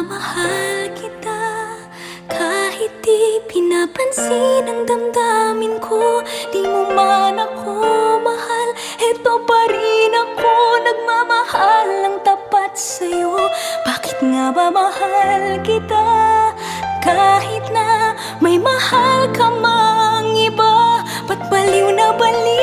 mahal kita. Kahit di pinapansin ang damdamin ko, di mo man ako mahal, eto pa rin ako nagmamahal ng tapat sa'yo. Bakit nga ba mahal kita? Kahit na may mahal ka mang iba, ba't baliw na baliw